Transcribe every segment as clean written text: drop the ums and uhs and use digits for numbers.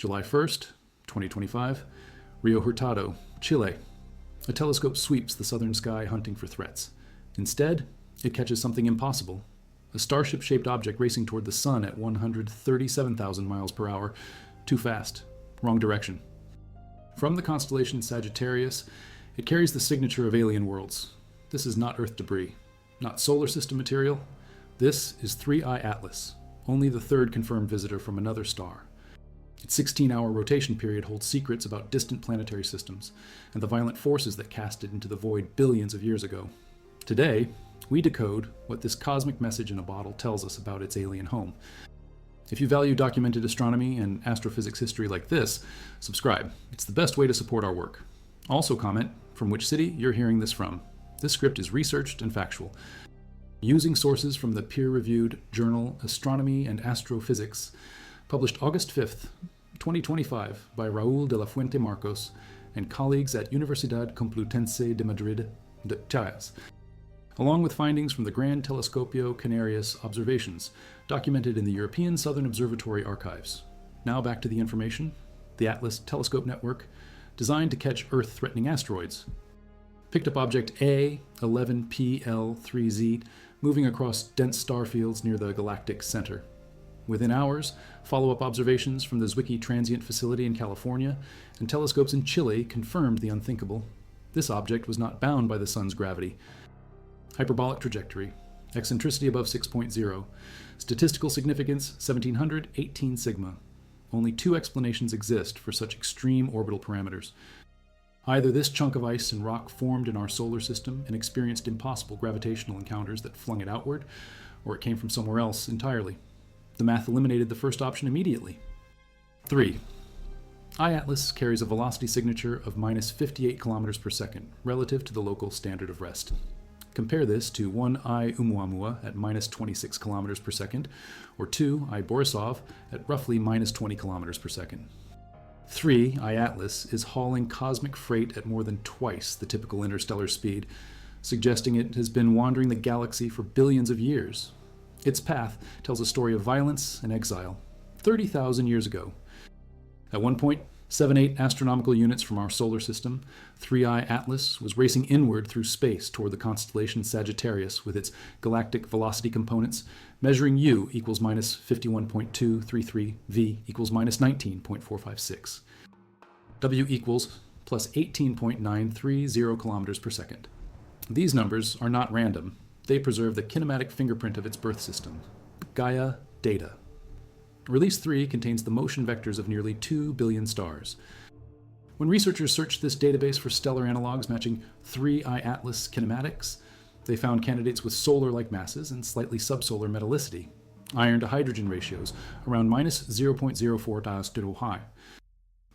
July 1st, 2025, Rio Hurtado, Chile. A telescope sweeps the southern sky hunting for threats. Instead, it catches something impossible. A starship-shaped object racing toward the sun at 137,000 miles per hour. Too fast. Wrong direction. From the constellation Sagittarius, it carries the signature of alien worlds. This is not Earth debris, not solar system material. This is 3I Atlas, only the third confirmed visitor from another star. Its 16-hour rotation period holds secrets about distant planetary systems and the violent forces that cast it into the void billions of years ago. Today, we decode what this cosmic message in a bottle tells us about its alien home. If you value documented astronomy and astrophysics history like this, subscribe. It's the best way to support our work. Also comment from which city you're hearing this from. This script is researched and factual, using sources from the peer-reviewed journal Astronomy and Astrophysics, published August 5th, 2025 by Raúl de la Fuente Marcos and colleagues at Universidad Complutense de Madrid de Chayas, along with findings from the Gran Telescopio Canarias observations, documented in the European Southern Observatory archives. Now back to the information. The Atlas Telescope Network, designed to catch Earth-threatening asteroids, picked up object A11PL3Z, moving across dense star fields near the galactic center. Within hours, follow-up observations from the Zwicky Transient Facility in California and telescopes in Chile confirmed the unthinkable. This object was not bound by the sun's gravity. Hyperbolic trajectory, eccentricity above 6.0, statistical significance 1700, 18 sigma. Only two explanations exist for such extreme orbital parameters. Either this chunk of ice and rock formed in our solar system and experienced impossible gravitational encounters that flung it outward, or it came from somewhere else entirely. The math eliminated the first option immediately. 3. I-Atlas carries a velocity signature of minus 58 kilometers per second, relative to the local standard of rest. Compare this to 1I Oumuamua at minus 26 kilometers per second, or 2I Borisov at roughly minus 20 kilometers per second. 3 I-Atlas is hauling cosmic freight at more than twice the typical interstellar speed, suggesting it has been wandering the galaxy for billions of years. Its path tells a story of violence and exile, 30,000 years ago. At one point, 7-8 astronomical units from our solar system, 3I Atlas was racing inward through space toward the constellation Sagittarius with its galactic velocity components, measuring U equals minus 51.233, V equals minus 19.456, W equals plus 18.930 kilometers per second. These numbers are not random. They preserve the kinematic fingerprint of its birth system, Gaia data. Release 3 contains the motion vectors of nearly 2 billion stars. When researchers searched this database for stellar analogs matching 3I Atlas kinematics, they found candidates with solar-like masses and slightly subsolar metallicity, iron to hydrogen ratios around minus 0.04 diastereohigh,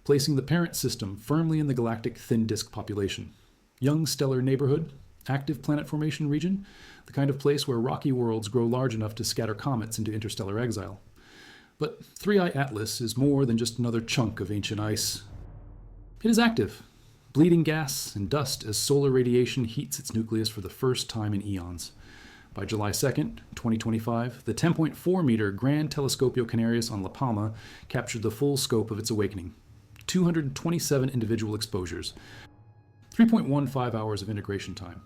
placing the parent system firmly in the galactic thin disk population. Young stellar neighborhood, active planet formation region, the kind of place where rocky worlds grow large enough to scatter comets into interstellar exile. But 3I Atlas is more than just another chunk of ancient ice. It is active, bleeding gas and dust as solar radiation heats its nucleus for the first time in eons. By July 2nd, 2025, the 10.4-meter Gran Telescopio Canarias on La Palma captured the full scope of its awakening. 227 individual exposures, 3.15 hours of integration time.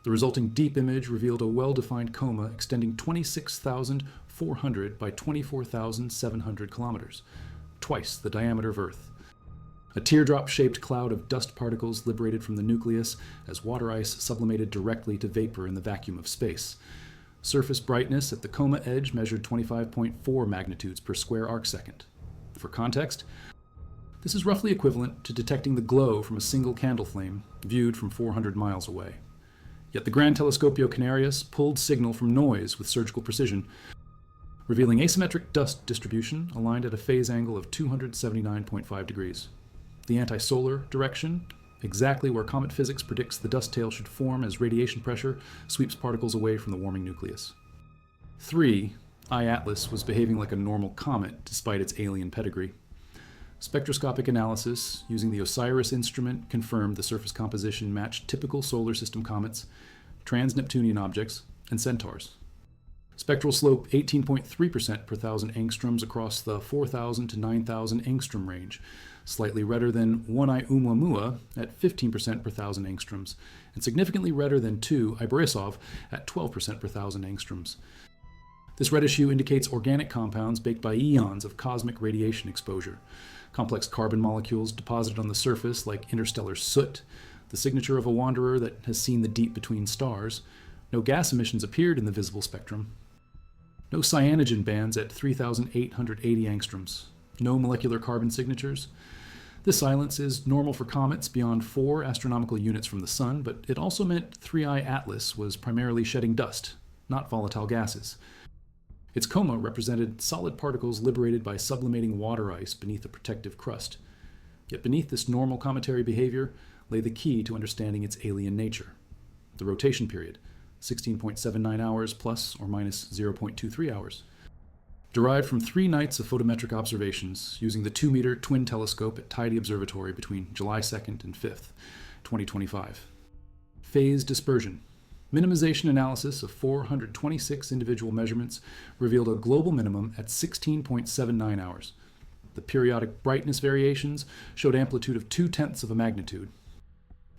The resulting deep image revealed a well-defined coma extending 26,400 by 24,700 kilometers, twice the diameter of Earth. A teardrop-shaped cloud of dust particles liberated from the nucleus as water ice sublimated directly to vapor in the vacuum of space. Surface brightness at the coma edge measured 25.4 magnitudes per square arcsecond. For context, this is roughly equivalent to detecting the glow from a single candle flame viewed from 400 miles away. Yet the Gran Telescopio Canarias pulled signal from noise with surgical precision, revealing asymmetric dust distribution aligned at a phase angle of 279.5 degrees. The anti-solar direction, exactly where comet physics predicts the dust tail should form as radiation pressure sweeps particles away from the warming nucleus. 3. I-Atlas was behaving like a normal comet despite its alien pedigree. Spectroscopic analysis using the OSIRIS instrument confirmed the surface composition matched typical solar system comets, trans-Neptunian objects, and centaurs. Spectral slope 18.3% per thousand angstroms across the 4,000 to 9,000 angstrom range, slightly redder than 1I Oumuamua at 15% per thousand angstroms, and significantly redder than 2 I Borisov at 12% per thousand angstroms. This reddish hue indicates organic compounds baked by eons of cosmic radiation exposure, complex carbon molecules deposited on the surface like interstellar soot, the signature of a wanderer that has seen the deep between stars. No gas emissions appeared in the visible spectrum. No cyanogen bands at 3,880 angstroms. No molecular carbon signatures. This silence is normal for comets beyond 4 astronomical units from the Sun, but it also meant 3I Atlas was primarily shedding dust, not volatile gases. Its coma represented solid particles liberated by sublimating water ice beneath a protective crust. Yet beneath this normal cometary behavior lay the key to understanding its alien nature: the rotation period, 16.79 hours plus or minus 0.23 hours. Derived from 3 nights of photometric observations using the 2-meter twin telescope at Tidy Observatory between July 2nd and 5th, 2025. Phase dispersion. Minimization analysis of 426 individual measurements revealed a global minimum at 16.79 hours. The periodic brightness variations showed amplitude of 0.2 of a magnitude.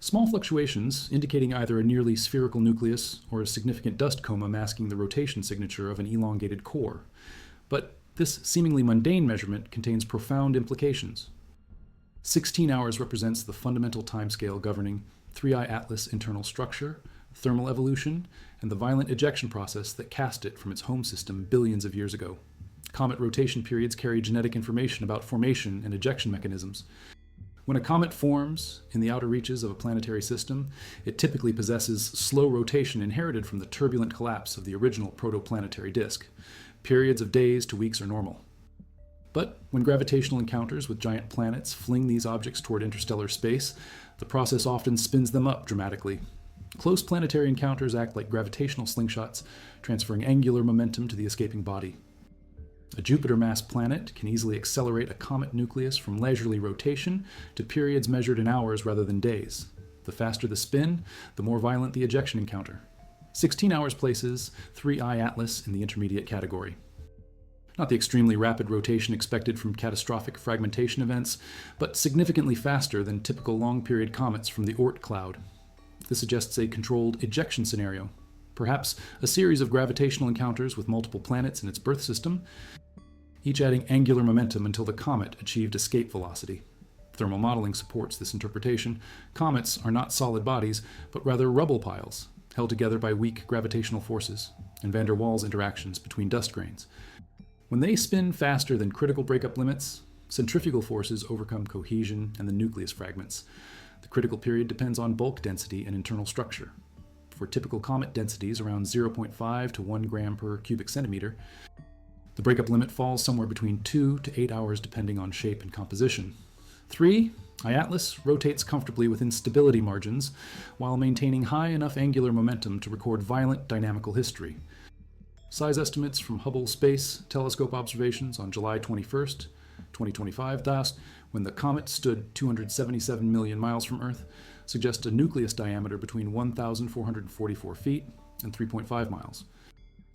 Small fluctuations, indicating either a nearly spherical nucleus or a significant dust coma masking the rotation signature of an elongated core. But this seemingly mundane measurement contains profound implications. 16 hours represents the fundamental timescale governing 3I Atlas internal structure, thermal evolution, and the violent ejection process that cast it from its home system billions of years ago. Comet rotation periods carry genetic information about formation and ejection mechanisms. When a comet forms in the outer reaches of a planetary system, it typically possesses slow rotation inherited from the turbulent collapse of the original protoplanetary disk. Periods of days to weeks are normal. But when gravitational encounters with giant planets fling these objects toward interstellar space, the process often spins them up dramatically. Close planetary encounters act like gravitational slingshots, transferring angular momentum to the escaping body. A Jupiter-mass planet can easily accelerate a comet nucleus from leisurely rotation to periods measured in hours rather than days. The faster the spin, the more violent the ejection encounter. 16 hours places 3I Atlas in the intermediate category. Not the extremely rapid rotation expected from catastrophic fragmentation events, but significantly faster than typical long-period comets from the Oort cloud. This suggests a controlled ejection scenario, perhaps a series of gravitational encounters with multiple planets in its birth system, each adding angular momentum until the comet achieved escape velocity. Thermal modeling supports this interpretation. Comets are not solid bodies, but rather rubble piles, held together by weak gravitational forces and van der Waals interactions between dust grains. When they spin faster than critical breakup limits, centrifugal forces overcome cohesion and the nucleus fragments. The critical period depends on bulk density and internal structure. For typical comet densities around 0.5 to 1 gram per cubic centimeter, the breakup limit falls somewhere between 2 to 8 hours depending on shape and composition. 3. Atlas rotates comfortably within stability margins while maintaining high enough angular momentum to record violent dynamical history. Size estimates from Hubble Space Telescope observations on July 21st, 2025, thus, when the comet stood 277 million miles from Earth, suggest a nucleus diameter between 1,444 feet and 3.5 miles.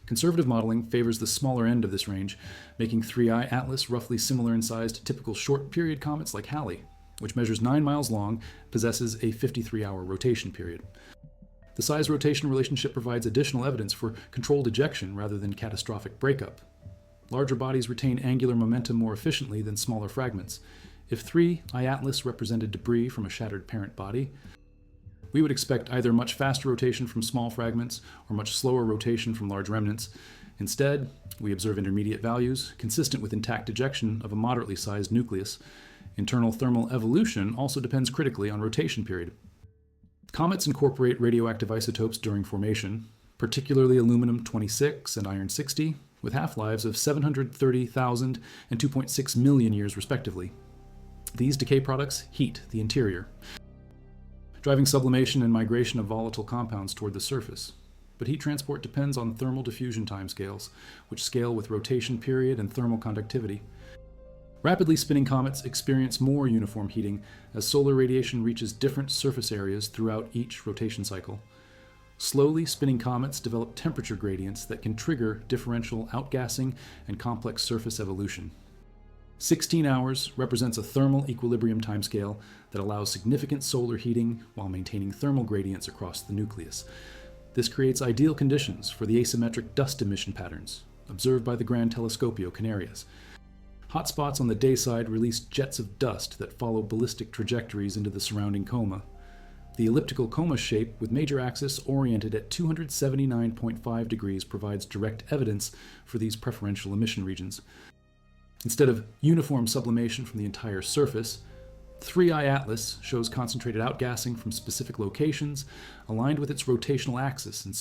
Conservative modeling favors the smaller end of this range, making 3I Atlas roughly similar in size to typical short-period comets like Halley, which measures 9 miles long, possesses a 53-hour rotation period. The size-rotation relationship provides additional evidence for controlled ejection rather than catastrophic breakup. Larger bodies retain angular momentum more efficiently than smaller fragments. If 3I Atlas represented debris from a shattered parent body, we would expect either much faster rotation from small fragments or much slower rotation from large remnants. Instead, we observe intermediate values consistent with intact ejection of a moderately sized nucleus. Internal thermal evolution also depends critically on rotation period. Comets incorporate radioactive isotopes during formation, particularly aluminum-26 and iron-60, with half-lives of 730,000 and 2.6 million years respectively. These decay products heat the interior, driving sublimation and migration of volatile compounds toward the surface. But heat transport depends on thermal diffusion timescales, which scale with rotation period and thermal conductivity. Rapidly spinning comets experience more uniform heating as solar radiation reaches different surface areas throughout each rotation cycle. Slowly spinning comets develop temperature gradients that can trigger differential outgassing and complex surface evolution. 16 hours represents a thermal equilibrium timescale that allows significant solar heating while maintaining thermal gradients across the nucleus. This creates ideal conditions for the asymmetric dust emission patterns observed by the Gran Telescopio Canarias. Hotspots on the day side release jets of dust that follow ballistic trajectories into the surrounding coma. The elliptical coma shape with major axis oriented at 279.5 degrees provides direct evidence for these preferential emission regions. Instead of uniform sublimation from the entire surface, 3i Atlas shows concentrated outgassing from specific locations aligned with its rotational axis and